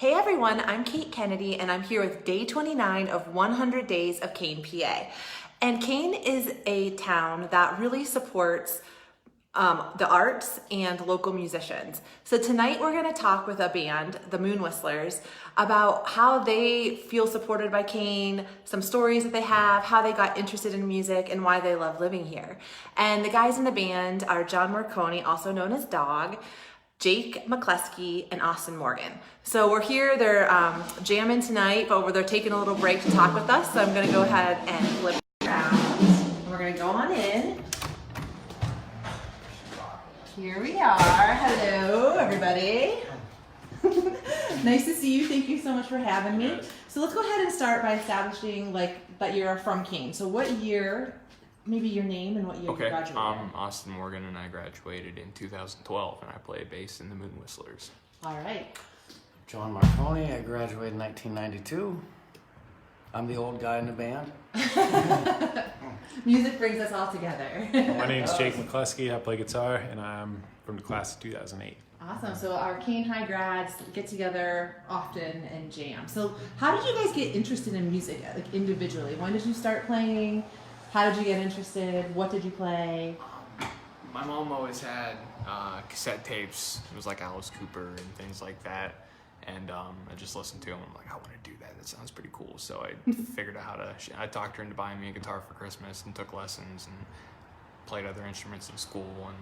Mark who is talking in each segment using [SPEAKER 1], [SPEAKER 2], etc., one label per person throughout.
[SPEAKER 1] Hey everyone, I'm Kate Kennedy and I'm here with day 29 of 100 Days of Kane, PA. And Kane is a town that really supports the arts and local musicians. So tonight we're going to talk with a band, the Moon Whistlers, about how they feel supported by Kane, some stories that they have, how they got interested in music, and why they love living here. And the guys in the band are John Marconi, also known as Dog, Jake McCleskey, and Austin Morgan. So we're here, they're jamming tonight, but they're taking a little break to talk with us. So I'm gonna go ahead and flip it around. And we're gonna go on in. Here we are. Hello, everybody. Nice to see you. Thank you so much for having me. So let's go ahead and start by establishing that you're from Kane. So what year, maybe your name and what year you graduated?
[SPEAKER 2] I'm Austin Morgan and I graduated in 2012 and I play bass in the Moon Whistlers.
[SPEAKER 1] All right.
[SPEAKER 3] John Marconi, I graduated in 1992. I'm the old guy in the band.
[SPEAKER 1] Music brings us all together.
[SPEAKER 4] My name's Jake McCleskey. I play guitar, and I'm from the class of 2008.
[SPEAKER 1] Awesome. So our Kane High grads get together often and jam. So how did you guys get interested in music, like individually? When did you start playing? How did you get interested? What did you play?
[SPEAKER 2] My mom always had cassette tapes. It was like Alice Cooper and things like that. And I just listened to them. I'm like, I want to do that. That sounds pretty cool. So I figured out how to. I talked her into buying me a guitar for Christmas and took lessons and played other instruments in school and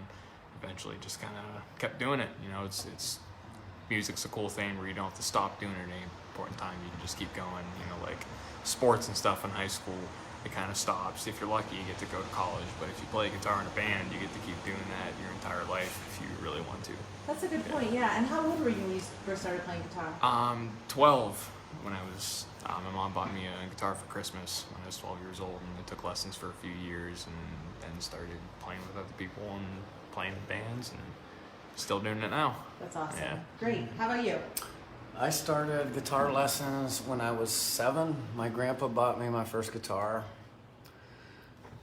[SPEAKER 2] eventually just kind of kept doing it. You know, it's music's a cool thing where you don't have to stop doing it at any important time. You can just keep going. You know, like sports and stuff in high school, it kind of stops. If you're lucky, you get to go to college. But if you play guitar in a band, you get to keep doing that your entire life if you really want to.
[SPEAKER 1] That's a good point, yeah. And how old were you when you first started playing guitar?
[SPEAKER 2] 12 when I was, my mom bought me a guitar for Christmas when I was 12 years old, and I took lessons for a few years and then started playing with other people and playing in bands and still doing it now.
[SPEAKER 1] That's awesome.
[SPEAKER 2] Yeah.
[SPEAKER 1] Great. How about you?
[SPEAKER 3] I started guitar lessons when I was 7. My grandpa bought me my first guitar.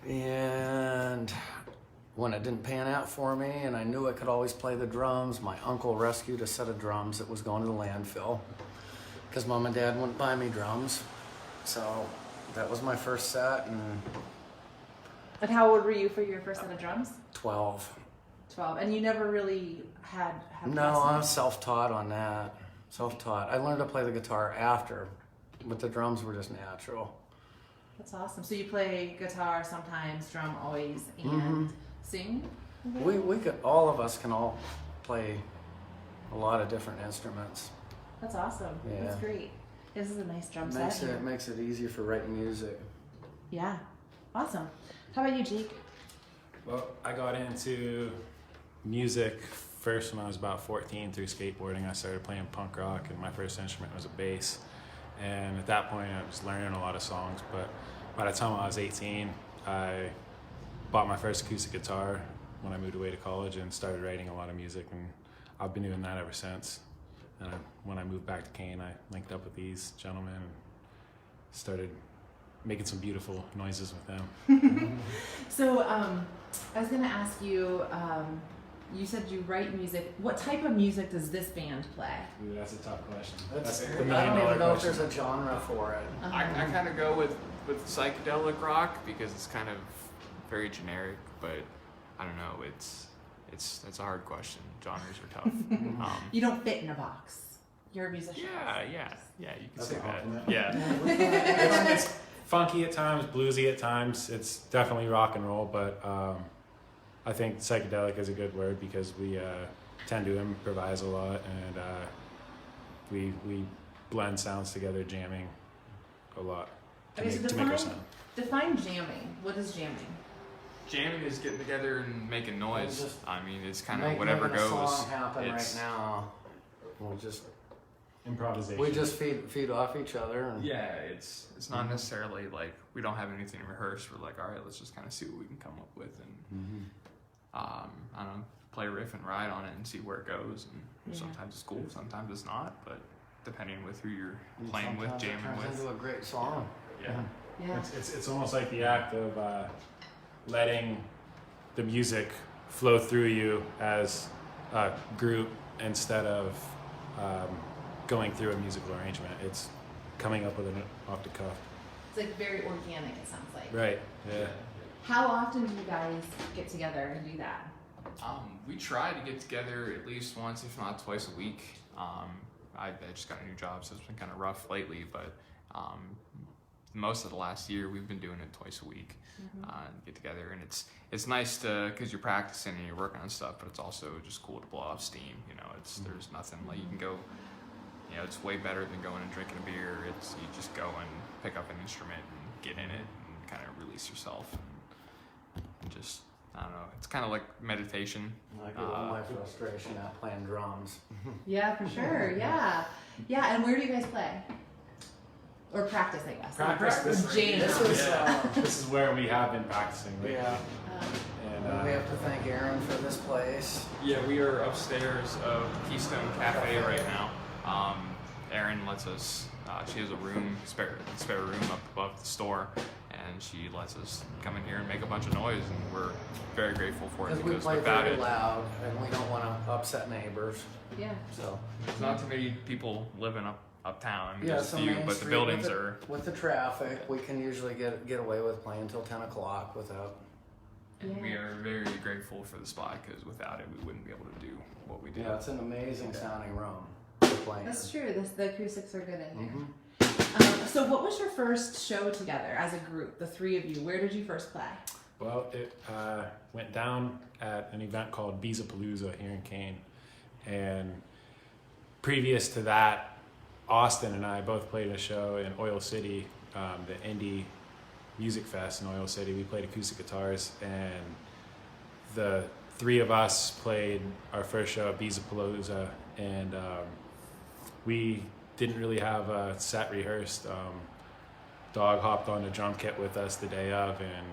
[SPEAKER 3] And when it didn't pan out for me and I knew I could always play the drums, my uncle rescued a set of drums that was going to the landfill because mom and dad wouldn't buy me drums. So that was my first set,
[SPEAKER 1] And how old were you for your first set of drums?
[SPEAKER 3] 12.
[SPEAKER 1] 12. And you never really had
[SPEAKER 3] No, I'm
[SPEAKER 1] lessons?
[SPEAKER 3] self-taught on that. Self-taught. I learned to play the guitar after, but the drums were just natural.
[SPEAKER 1] That's awesome. So you play guitar sometimes, drum always, and sing?
[SPEAKER 3] We could, all of us can all play a lot of different instruments.
[SPEAKER 1] That's awesome.
[SPEAKER 3] Yeah.
[SPEAKER 1] That's great. This is a nice drum set.
[SPEAKER 3] Makes it easier for writing music.
[SPEAKER 1] Yeah. Awesome. How about you, Jake?
[SPEAKER 4] Well, I got into music first when I was about 14 through skateboarding. I started playing punk rock, and my first instrument was a bass. And at that point, I was learning a lot of songs. But by the time I was 18, I bought my first acoustic guitar when I moved away to college and started writing a lot of music. And I've been doing that ever since. And when I moved back to Kane, I linked up with these gentlemen and started making some beautiful noises with them.
[SPEAKER 1] So I was going to ask you, you said you write music. What type of music does this band play?
[SPEAKER 4] Ooh, that's a tough question.
[SPEAKER 3] That's,
[SPEAKER 4] the
[SPEAKER 3] I don't
[SPEAKER 4] million-dollar
[SPEAKER 3] even know if
[SPEAKER 4] question.
[SPEAKER 3] there's a genre for it.
[SPEAKER 2] I kind of go with psychedelic rock because it's kind of very generic, but I don't know. It's a hard question. Genres are tough.
[SPEAKER 1] You don't fit in a box. You're a musician.
[SPEAKER 2] Yeah. You can
[SPEAKER 4] That's
[SPEAKER 2] say
[SPEAKER 4] a
[SPEAKER 2] that.
[SPEAKER 4] compliment.
[SPEAKER 2] Yeah.
[SPEAKER 4] It's funky at times, bluesy at times. It's definitely rock and roll, but I think psychedelic is a good word because we tend to improvise a lot and we blend sounds together, jamming a lot to make our sound.
[SPEAKER 1] Define jamming. What is jamming?
[SPEAKER 2] Jamming is getting together and making noise.
[SPEAKER 3] Just
[SPEAKER 2] I mean, it's kind of whatever
[SPEAKER 3] making a
[SPEAKER 2] goes.
[SPEAKER 3] song happen
[SPEAKER 2] It's-
[SPEAKER 3] right now.
[SPEAKER 4] Improvisation.
[SPEAKER 3] We just feed off each other. And
[SPEAKER 2] Yeah, it's not necessarily like we don't have anything rehearsed. We're like, all right, let's just kind of see what we can come up with and I don't know, play a riff and ride on it and see where it goes. And
[SPEAKER 1] Yeah.
[SPEAKER 2] sometimes it's cool, sometimes it's not. But depending with who you're playing with,
[SPEAKER 3] sometimes it
[SPEAKER 2] jamming
[SPEAKER 3] turns
[SPEAKER 2] with,
[SPEAKER 3] into a great song.
[SPEAKER 2] yeah.
[SPEAKER 1] Yeah.
[SPEAKER 4] It's almost like the act of letting the music flow through you as a group instead of going through a musical arrangement. It's coming up with an off the cuff.
[SPEAKER 1] It's like very organic, it sounds like.
[SPEAKER 4] Right. Yeah.
[SPEAKER 1] How often do you guys get together and do that?
[SPEAKER 2] We try to get together at least once, if not twice a week. I just got a new job, so it's been kind of rough lately, but most of the last year we've been doing it twice a week. Get together, and it's nice to, because you're practicing and you're working on stuff, but it's also just cool to blow off steam. You know, there's nothing like you can go. You know, it's way better than going and drinking a beer. It's you just go and pick up an instrument and get in it and kind of release yourself and just. I don't know. It's kind of like meditation.
[SPEAKER 3] I get all my frustration out playing drums.
[SPEAKER 1] Yeah, for sure. Yeah. Yeah, and where do you guys play? Or practice, I guess.
[SPEAKER 4] Practice.
[SPEAKER 1] Or jam.
[SPEAKER 4] This is where we have been practicing. Lately.
[SPEAKER 3] Yeah.
[SPEAKER 4] And
[SPEAKER 3] We have to thank Aaron for this place.
[SPEAKER 2] Yeah, we are upstairs of Keystone Cafe right now. Erin lets us. She has a room, spare room up above the store, and she lets us come in here and make a bunch of noise, and we're very grateful for it
[SPEAKER 3] Because we
[SPEAKER 2] because
[SPEAKER 3] play
[SPEAKER 2] without
[SPEAKER 3] very
[SPEAKER 2] it,
[SPEAKER 3] loud, and we don't want to upset neighbors.
[SPEAKER 1] Yeah.
[SPEAKER 3] So
[SPEAKER 2] there's not too many people living uptown. I mean,
[SPEAKER 3] yeah,
[SPEAKER 2] there's
[SPEAKER 3] so
[SPEAKER 2] a few,
[SPEAKER 3] Main
[SPEAKER 2] but the
[SPEAKER 3] Street
[SPEAKER 2] buildings
[SPEAKER 3] with
[SPEAKER 2] are.
[SPEAKER 3] with the traffic, we can usually get away with playing until 10 o'clock without.
[SPEAKER 2] And we are very grateful for the spot because without it, we wouldn't be able to do what we do.
[SPEAKER 3] Yeah, it's an amazing sounding room to play in.
[SPEAKER 1] That's true. The acoustics are good in here.
[SPEAKER 3] Mhm.
[SPEAKER 1] So what was your first show together as a group, the three of you? Where did you first play?
[SPEAKER 4] Well, it went down at an event called Beezapalooza here in Kane. And previous to that, Austin and I both played a show in Oil City, the Indie Music Fest in Oil City. We played acoustic guitars, and the three of us played our first show at Beezapalooza, and we didn't really have a set rehearsed. Dog hopped on the drum kit with us the day of and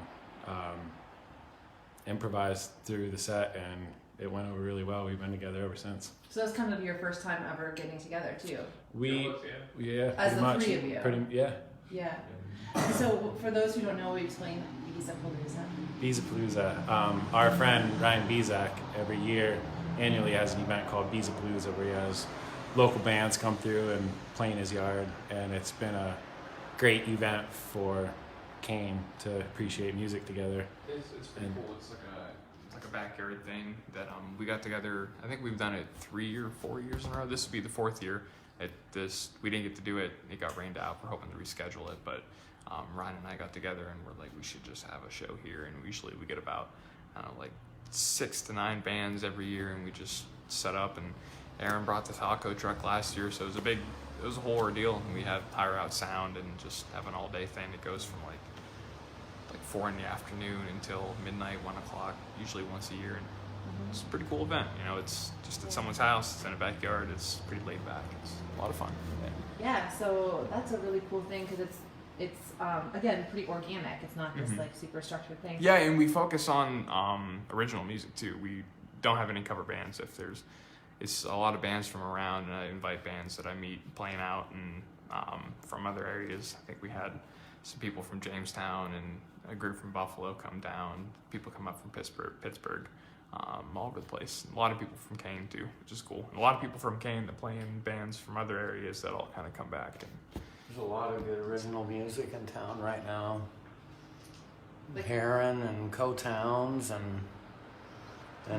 [SPEAKER 4] improvised through the set, and it went over really well. We've been together ever since.
[SPEAKER 1] So that's kind of your first time ever getting together too.
[SPEAKER 4] Yeah,
[SPEAKER 1] As
[SPEAKER 4] pretty
[SPEAKER 1] the
[SPEAKER 4] much.
[SPEAKER 1] three of you.
[SPEAKER 4] Yeah.
[SPEAKER 1] Yeah. So for those who don't know, we explain Beezapalooza.
[SPEAKER 4] Beezapalooza. Our friend Ryan Bezak every year annually has an event called Beezapalooza where he has local bands come through and play in his yard, and it's been a great event for Kane to appreciate music together.
[SPEAKER 2] It's pretty cool. It's like a backyard thing that we got together. I think we've done it 3 or 4 years in a row. This would be the 4th year. We didn't get to do it. It got rained out. We're hoping to reschedule it, but Ryan and I got together and we're like, we should just have a show here. And usually we get about like 6 to 9 bands every year, and we just set up. And Aaron brought the taco truck last year, so it was a whole ordeal. And we have Tire Out Sound and just have an all day thing that goes from like 4 in the afternoon until midnight, 1 o'clock, usually once a year. And it's a pretty cool event. You know, it's just at someone's house, it's in a backyard, it's pretty laid back. It's a lot of fun.
[SPEAKER 1] Yeah. So that's a really cool thing because it's again pretty organic. It's not this like super structured thing.
[SPEAKER 2] Yeah, and we focus on original music too. We don't have any cover bands. It's a lot of bands from around, and I invite bands that I meet playing out and from other areas. I think we had some people from Jamestown and a group from Buffalo come down. People come up from Pittsburgh, all over the place. A lot of people from Kane too, which is cool. And a lot of people from Kane that play in bands from other areas that all kind of come back. And
[SPEAKER 3] There's a lot of good original music in town right now.
[SPEAKER 1] Like-
[SPEAKER 3] Heron and Co-Towns and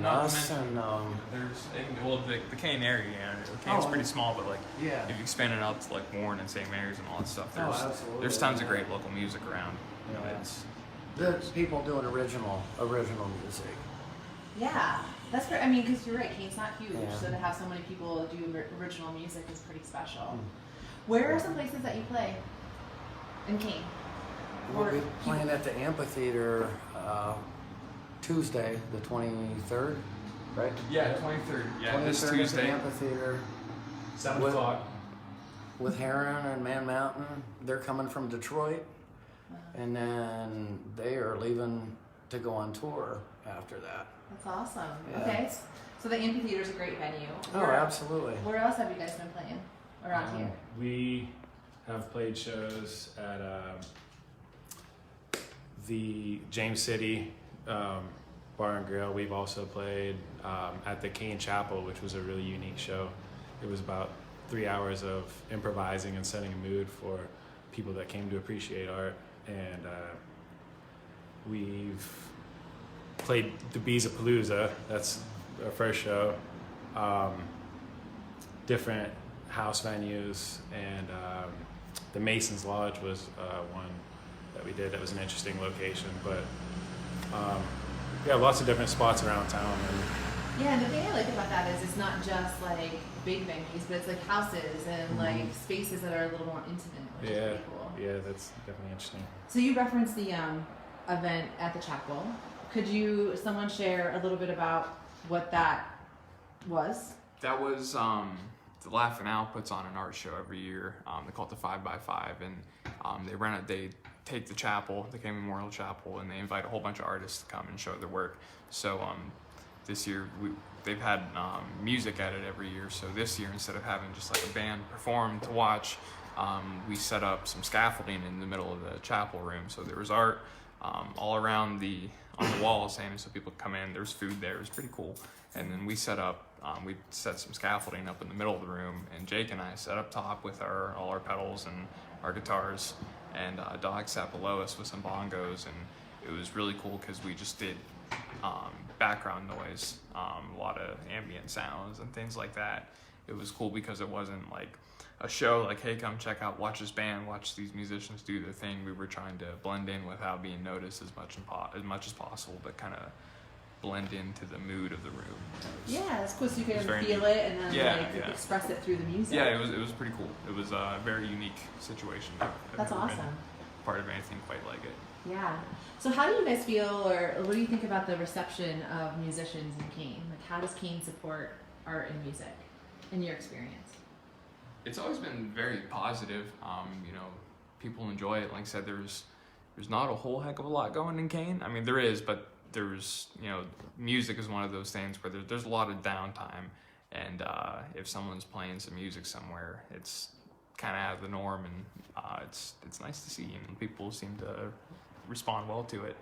[SPEAKER 3] us and
[SPEAKER 2] the Kane area, Kane's
[SPEAKER 3] Oh,
[SPEAKER 2] pretty small, but like
[SPEAKER 3] yeah.
[SPEAKER 2] if you expand it out to like Warren and St. Mary's and all that stuff,
[SPEAKER 3] Absolutely.
[SPEAKER 2] there's tons of great local music around. You know,
[SPEAKER 3] Yeah.
[SPEAKER 2] it's
[SPEAKER 3] There's people doing original music.
[SPEAKER 1] Yeah. That's great. I mean, because you're right, Kane's not huge,
[SPEAKER 3] Yeah.
[SPEAKER 1] so to have so many people do original music is pretty special. Where are some places that you play in Kane?
[SPEAKER 3] We'll be
[SPEAKER 1] Or-
[SPEAKER 3] playing at the amphitheater Tuesday, the 23rd, right?
[SPEAKER 2] yeah, 23rd. Yeah, this
[SPEAKER 3] 23rd at the
[SPEAKER 2] Tuesday.
[SPEAKER 3] amphitheater
[SPEAKER 4] 7
[SPEAKER 3] With-
[SPEAKER 4] o'clock.
[SPEAKER 3] with Heron and Man Mountain. They're coming from Detroit, and then they are leaving to go on tour after that.
[SPEAKER 1] That's awesome.
[SPEAKER 3] Yeah.
[SPEAKER 1] Okay. So the amphitheater's a great venue.
[SPEAKER 3] Oh, absolutely.
[SPEAKER 1] Where else have you guys been playing around here?
[SPEAKER 4] We have played shows at the James City Bar and Grill. We've also played at the Kane Chapel, which was a really unique show. It was about 3 hours of improvising and setting a mood for people that came to appreciate art. And we've played the Beezapalooza, that's our first show, different house venues, and the Mason's Lodge was one that we did. That was an interesting location, but yeah, lots of different spots around town. And
[SPEAKER 1] Yeah, and the thing I like about that is it's not just like big venues, but it's like houses and like spaces that are a little more intimate, which is
[SPEAKER 4] yeah,
[SPEAKER 1] pretty cool.
[SPEAKER 4] yeah, that's definitely interesting.
[SPEAKER 1] So you referenced the event at the chapel. Could someone share a little bit about what that was?
[SPEAKER 2] That was the Laughing Owl puts on an art show every year. They call it the 5x5, and they take the chapel, the Kane Memorial Chapel, and they invite a whole bunch of artists to come and show their work. So this year they've had music at it every year. So this year, instead of having just like a band perform to watch, we set up some scaffolding in the middle of the chapel room. So there was art all around on the walls, and so people could come in. There was food there. It was pretty cool. And then we set some scaffolding up in the middle of the room, and Jake and I sat up top with all our pedals and our guitars, and Dog sat below us with some bongos, and it was really cool because we just did background noise, a lot of ambient sounds and things like that. It was cool because it wasn't like a show like, hey, come check out, watch this band, watch these musicians do their thing. We were trying to blend in without being noticed as much as possible, but kind of blend into the mood of the room.
[SPEAKER 1] Yeah, that's cool. So you can
[SPEAKER 2] very
[SPEAKER 1] feel
[SPEAKER 2] neat.
[SPEAKER 1] it and then
[SPEAKER 2] Yeah.
[SPEAKER 1] express it through the music.
[SPEAKER 2] Yeah, it was pretty cool. It was a very unique situation. I've
[SPEAKER 1] That's
[SPEAKER 2] never been
[SPEAKER 1] awesome.
[SPEAKER 2] part of anything quite like it.
[SPEAKER 1] Yeah. So how do you guys feel, or what do you think about the reception of musicians in Kane? Like, how does Kane support art and music, in your experience?
[SPEAKER 2] It's always been very positive. People enjoy it. Like I said, there's not a whole heck of a lot going in Kane. I mean, there is, but there's, music is one of those things where there's a lot of downtime, and if someone's playing some music somewhere, it's kind of out of the norm, and it's nice to see, and people seem to respond well to it.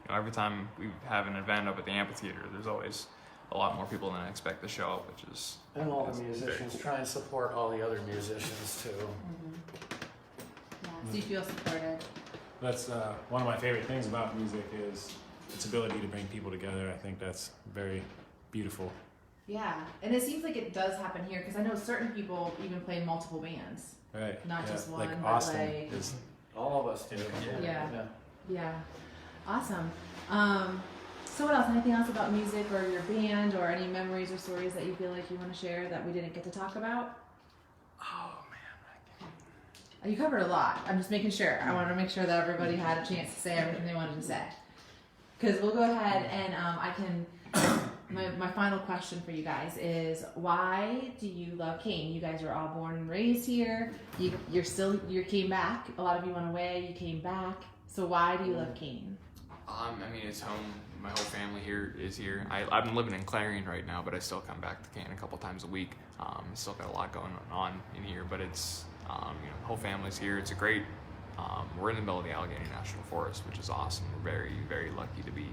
[SPEAKER 2] Every time we have an event up at the amphitheater, there's always a lot more people than I expect to show up, which is
[SPEAKER 3] And all
[SPEAKER 2] is
[SPEAKER 3] the
[SPEAKER 2] very
[SPEAKER 3] musicians
[SPEAKER 2] cool.
[SPEAKER 3] try and support all the other musicians too.
[SPEAKER 1] Yeah. So you feel supported.
[SPEAKER 4] That's one of my favorite things about music is its ability to bring people together. I think that's very beautiful.
[SPEAKER 1] Yeah, and it seems like it does happen here because I know certain people even play multiple bands.
[SPEAKER 4] Right.
[SPEAKER 1] Not just one,
[SPEAKER 4] Like
[SPEAKER 1] but
[SPEAKER 4] Austin
[SPEAKER 1] like-
[SPEAKER 4] is
[SPEAKER 3] All of us do.
[SPEAKER 1] Yeah. Yeah, awesome. So what else? Anything else about music or your band, or any memories or stories that you feel like you want to share that we didn't get to talk about?
[SPEAKER 2] Oh man,
[SPEAKER 1] You covered a lot. I'm just making sure. I want to make sure that everybody had a chance to say everything they wanted to say. Because we'll go ahead and I can. My final question for you guys is, why do you love Kane? You guys were all born and raised here. You came back. A lot of you went away. You came back. So why do you love Kane?
[SPEAKER 2] I mean, it's home. My whole family here is here. I'm living in Clarion right now, but I still come back to Kane a couple times a week. Still got a lot going on in here, but it's the whole family's here. It's a great. We're in the middle of the Allegheny National Forest, which is awesome. We're very, very lucky to be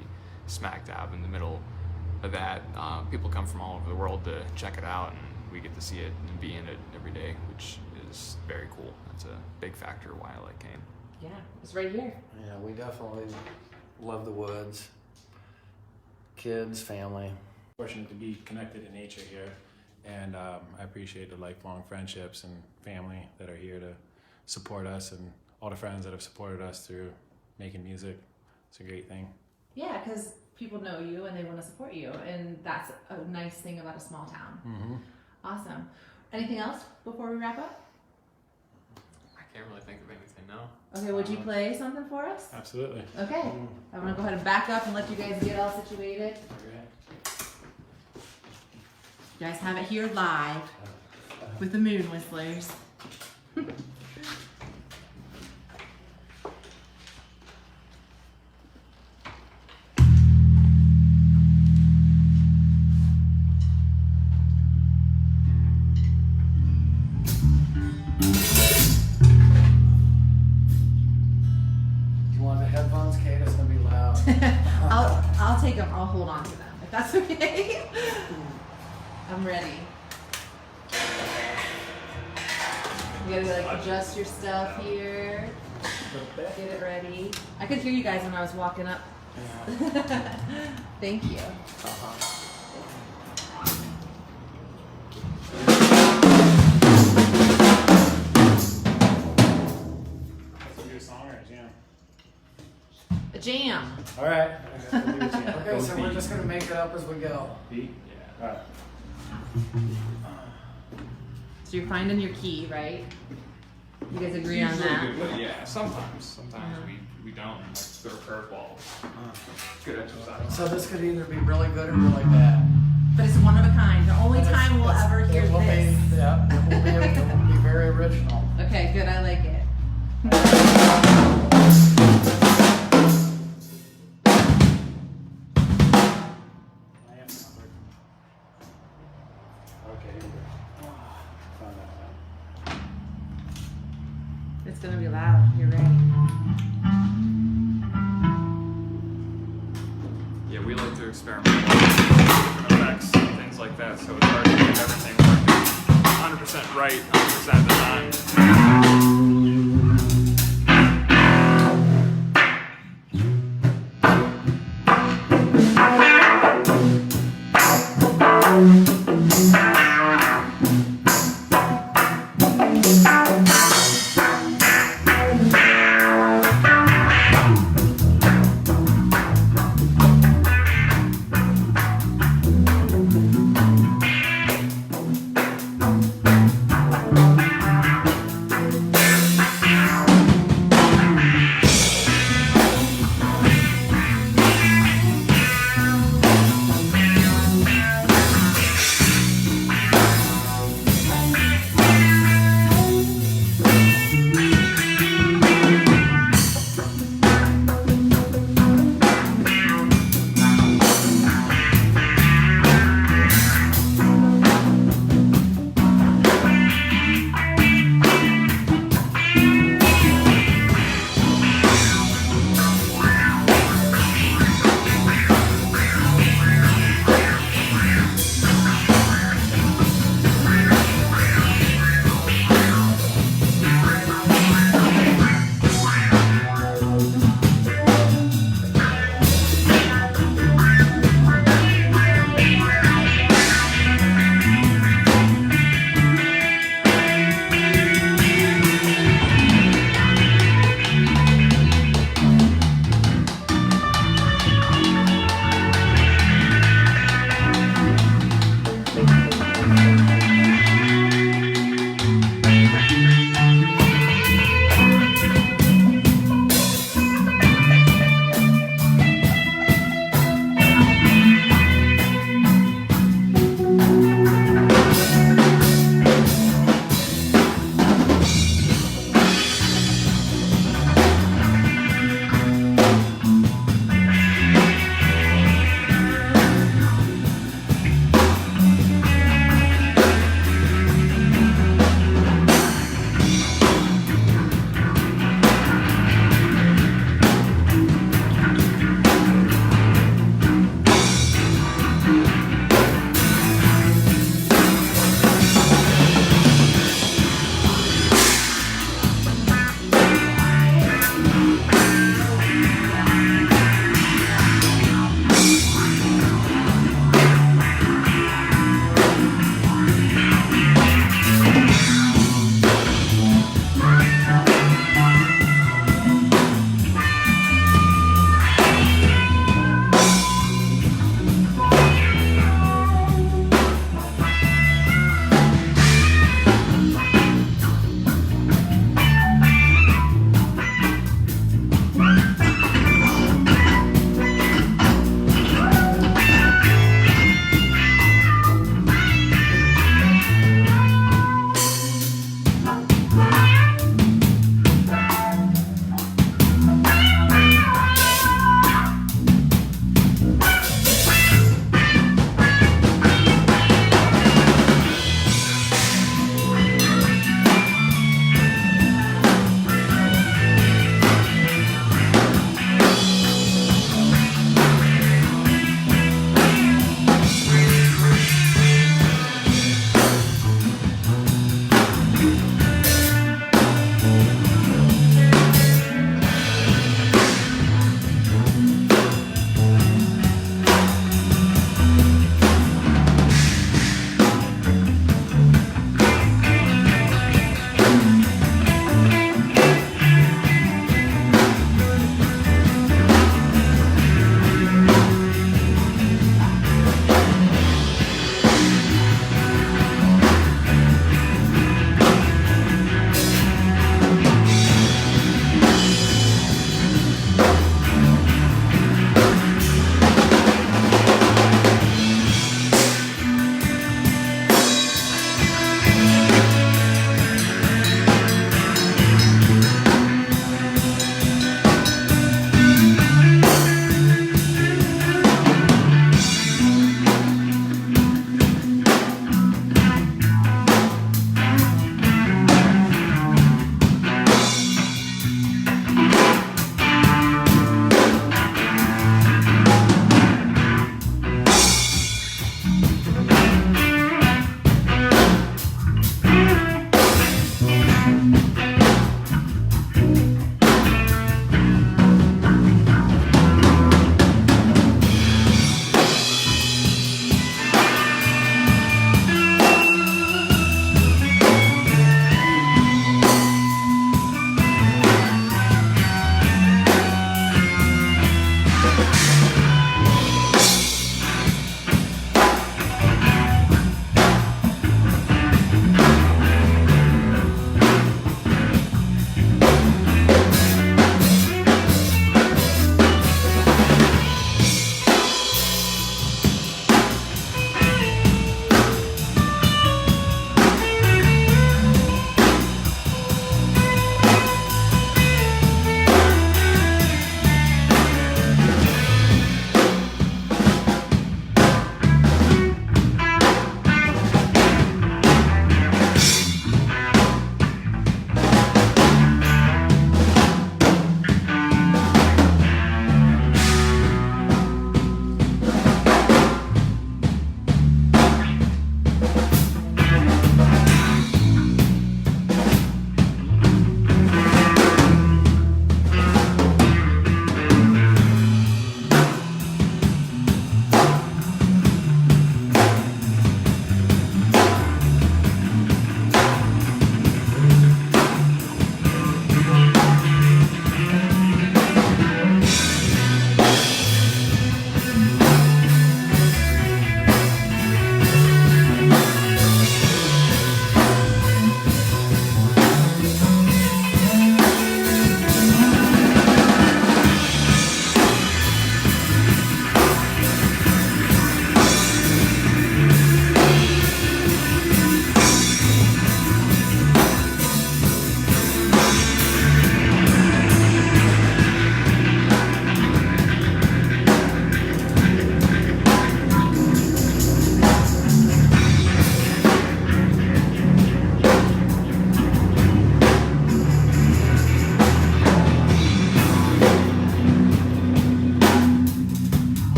[SPEAKER 2] smack dab in the middle of that. People come from all over the world to check it out, and we get to see it and be in it every day, which is very cool. That's a big factor why I like Kane.
[SPEAKER 1] Yeah, it's right here.
[SPEAKER 3] Yeah, we definitely love the woods. Kids, family.
[SPEAKER 4] fortunate to be connected in nature here, and I appreciate the lifelong friendships and family that are here to support us, and all the friends that have supported us through making music. It's a great thing.
[SPEAKER 1] Yeah, because people know you and they want to support you, and that's a nice thing about a small town.
[SPEAKER 3] Mm-hmm.
[SPEAKER 1] Awesome. Anything else before we wrap up?
[SPEAKER 2] I can't really think of anything now.
[SPEAKER 1] Okay, would you play something for us?
[SPEAKER 4] Absolutely.
[SPEAKER 1] Okay, I'm gonna go ahead and back up and let you guys get all situated. You guys have it here live with the Moon Whistlers.
[SPEAKER 3] You want the headphones, Kate? It's gonna be loud.
[SPEAKER 1] I'll take them. I'll hold on to them if that's okay. I'm ready. You gotta like adjust your stuff here. Get it ready. I could hear you guys when I was walking up.
[SPEAKER 3] Yeah.
[SPEAKER 1] Thank you.
[SPEAKER 4] Let's do a song or a jam?
[SPEAKER 1] A jam.
[SPEAKER 4] All right. We'll do a jam.
[SPEAKER 3] Okay, so we're just gonna make it up as we go.
[SPEAKER 4] Beat? Yeah. All right.
[SPEAKER 1] So you're finding your key, right? You guys agree on
[SPEAKER 2] Usually
[SPEAKER 1] that?
[SPEAKER 2] good, but yeah, sometimes we don't like throw curveballs. Good exercise.
[SPEAKER 3] So this could either be really good or really bad.
[SPEAKER 1] But it's one of a kind. The only
[SPEAKER 3] But it's-
[SPEAKER 1] time we'll
[SPEAKER 3] it's-
[SPEAKER 1] ever hear
[SPEAKER 3] it will
[SPEAKER 1] this.
[SPEAKER 3] Be, yeah, it will be very original.
[SPEAKER 1] Okay, good. I like it.
[SPEAKER 4] I am numbered. Okay, here we go. Found that one.
[SPEAKER 1] It's gonna be loud. You're right.
[SPEAKER 2] Yeah, we like to experiment with different effects and things like that, so it's hard to get everything working 100% right 100% of the time.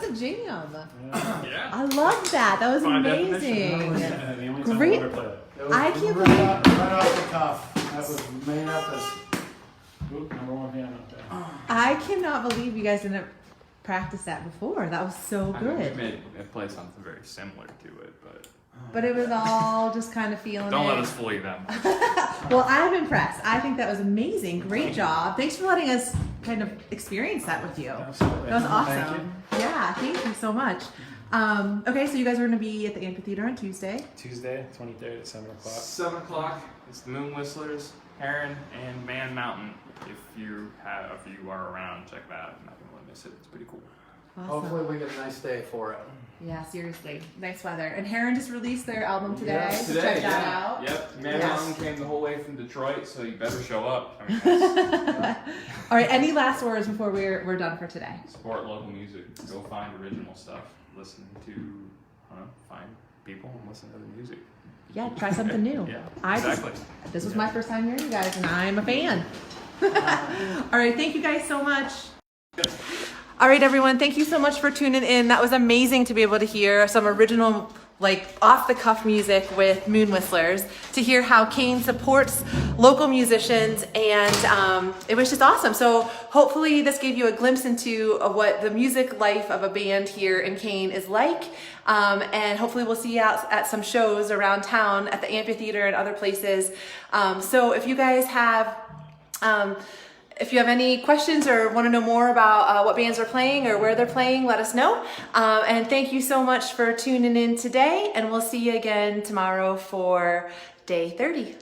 [SPEAKER 1] That's a jam.
[SPEAKER 2] Yeah.
[SPEAKER 1] I love that. That was
[SPEAKER 2] Fine
[SPEAKER 1] amazing.
[SPEAKER 4] The only time
[SPEAKER 1] Great.
[SPEAKER 4] I'll ever play it.
[SPEAKER 3] It was
[SPEAKER 1] I can't
[SPEAKER 3] right
[SPEAKER 1] believe-
[SPEAKER 3] off the cuff. That was made up as.
[SPEAKER 4] Oop, number one piano up there.
[SPEAKER 1] I cannot believe you guys didn't practice that before. That was so good.
[SPEAKER 2] We played something very similar to it,
[SPEAKER 1] But it was all just kind of feeling
[SPEAKER 2] don't
[SPEAKER 1] it.
[SPEAKER 2] let us fool you then.
[SPEAKER 1] Well, I'm impressed. I think that was amazing. Great job. Thanks for letting us kind of experience that with you.
[SPEAKER 4] Absolutely.
[SPEAKER 1] That was
[SPEAKER 3] Thank
[SPEAKER 1] awesome. Yeah, thank you so much. Okay, so you guys are going to be at the amphitheater on Tuesday.
[SPEAKER 4] Tuesday, 23rd at 7 o'clock.
[SPEAKER 2] 7 o'clock. It's the Moon Whistlers, Heron, and Man Mountain. If you are around, check that out. You're not gonna want to miss it. It's pretty cool.
[SPEAKER 1] Awesome.
[SPEAKER 3] Hopefully we get a nice day for it.
[SPEAKER 1] Yeah, seriously. Nice weather. And Heron just released their album today.
[SPEAKER 3] Yes,
[SPEAKER 1] so check that out.
[SPEAKER 2] Yep. Man
[SPEAKER 1] Yes.
[SPEAKER 2] Mountain came the whole way from Detroit, so you better show up. I mean, that's-
[SPEAKER 1] All right, any last words before we're done for today?
[SPEAKER 2] support local music. Go find original stuff. Listen to, find people and listen to the music.
[SPEAKER 1] Yeah, try something new.
[SPEAKER 2] Yeah, exactly.
[SPEAKER 1] This was my first time hearing you guys, and I'm a fan. All right, thank you guys so much. All right, everyone, thank you so much for tuning in. That was amazing to be able to hear some original, like off the cuff music with Moon Whistlers, to hear how Kane supports local musicians, and it was just awesome. So hopefully this gave you a glimpse into what the music life of a band here in Kane is like. And hopefully we'll see you out at some shows around town at the amphitheater and other places. So if you guys have if you have any questions or want to know more about what bands are playing or where they're playing, let us know. And thank you so much for tuning in today, and we'll see you again tomorrow for day 30.